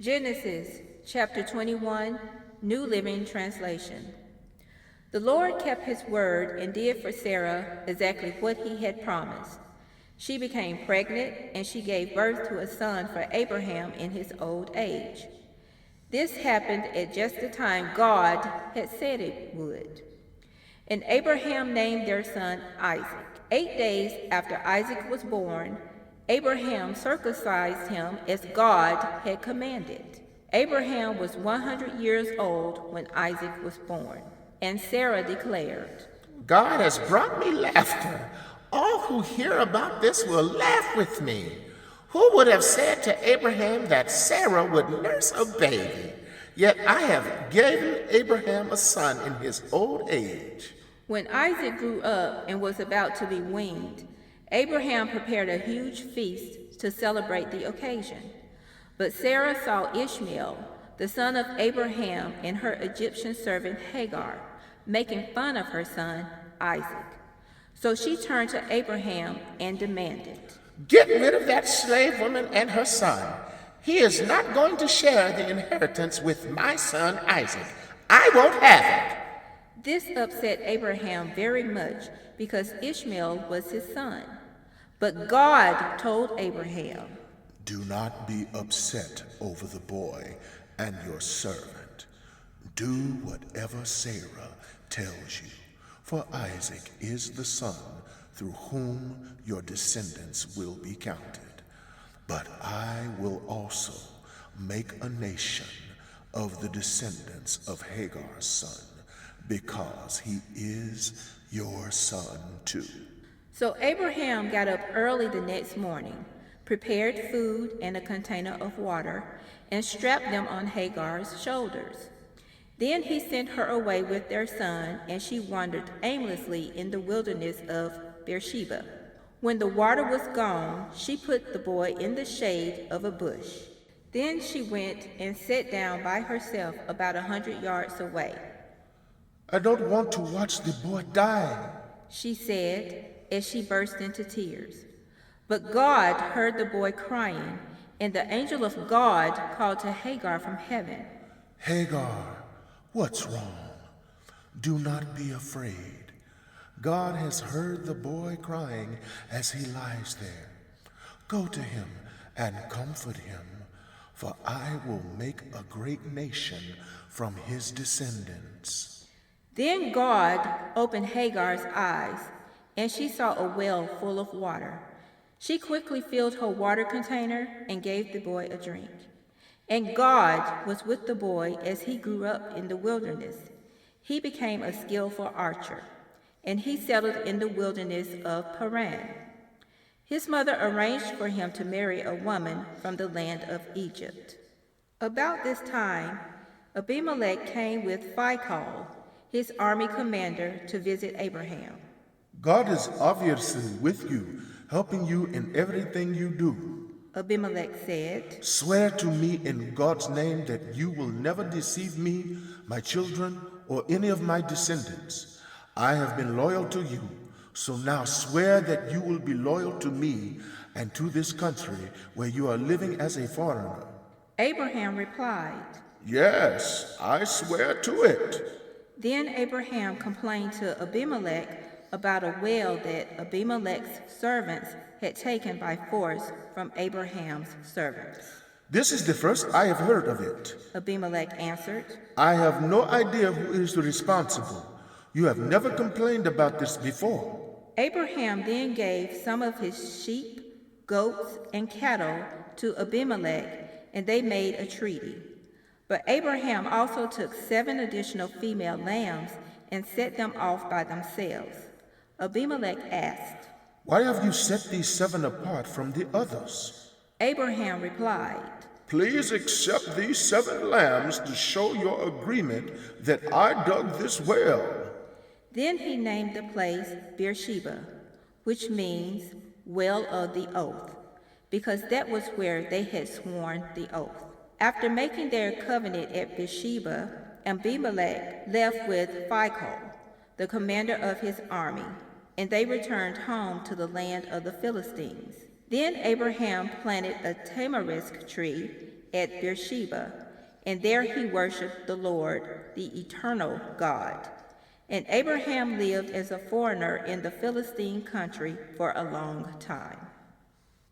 Genesis chapter 21, New Living Translation. The Lord kept his word and did for Sarah exactly what he had promised. She became pregnant, and she gave birth to a son for Abraham in his old age. This happened at just the time God had said it would. And Abraham named their son Isaac. 8 days after Isaac was born, Abraham circumcised him as God had commanded. Abraham was 100 years old when Isaac was born, and Sarah declared, God has brought me laughter. All who hear about this will laugh with me. Who would have said to Abraham that Sarah would nurse a baby? Yet I have given Abraham a son in his old age. When Isaac grew up and was about to be weaned, Abraham prepared a huge feast to celebrate the occasion. But Sarah saw Ishmael, the son of Abraham, and her Egyptian servant Hagar, making fun of her son Isaac. So she turned to Abraham and demanded, Get rid of that slave woman and her son. He is not going to share the inheritance with my son Isaac. I won't have it. This upset Abraham very much because Ishmael was his son. But God told Abraham, Do not be upset over the boy and your servant. Do whatever Sarah tells you, for Isaac is the son through whom your descendants will be counted. But I will also make a nation of the descendants of Hagar's son, because he is your son too. So Abraham got up early the next morning, prepared food and a container of water, and strapped them on Hagar's shoulders. Then he sent her away with their son, and she wandered aimlessly in the wilderness of Beersheba. When the water was gone, she put the boy in the shade of a bush. Then she went and sat down by herself about 100 yards away. I don't want to watch the boy die, she said as she burst into tears. But God heard the boy crying, and the angel of God called to Hagar from heaven. Hagar, what's wrong? Do not be afraid. God has heard the boy crying as he lies there. Go to him and comfort him, for I will make a great nation from his descendants. Then God opened Hagar's eyes, and she saw a well full of water. She quickly filled her water container and gave the boy a drink. And God was with the boy as he grew up in the wilderness. He became a skillful archer, and he settled in the wilderness of Paran. His mother arranged for him to marry a woman from the land of Egypt. About this time, Abimelech came with Phicol, his army commander, to visit Abraham. God is obviously with you, helping you in everything you do, Abimelech said. Swear to me in God's name that you will never deceive me, my children, or any of my descendants. I have been loyal to you, so now swear that you will be loyal to me and to this country where you are living as a foreigner. Abraham replied, Yes, I swear to it. Then Abraham complained to Abimelech about a well that Abimelech's servants had taken by force from Abraham's servants. This is the first I have heard of it, Abimelech answered. I have no idea who is responsible. You have never complained about this before. Abraham then gave some of his sheep, goats, and cattle to Abimelech, and they made a treaty. But Abraham also took 7 additional female lambs and set them off by themselves. Abimelech asked, Why have you set these 7 apart from the others? Abraham replied, Please accept these 7 lambs to show your agreement that I dug this well. Then he named the place Beersheba, which means well of the oath, because that was where they had sworn the oath. After making their covenant at Beersheba, Abimelech left with Phicol, the commander of his army, and they returned home to the land of the Philistines. Then Abraham planted a tamarisk tree at Beersheba, and there he worshipped the Lord, the eternal God. And Abraham lived as a foreigner in the Philistine country for a long time.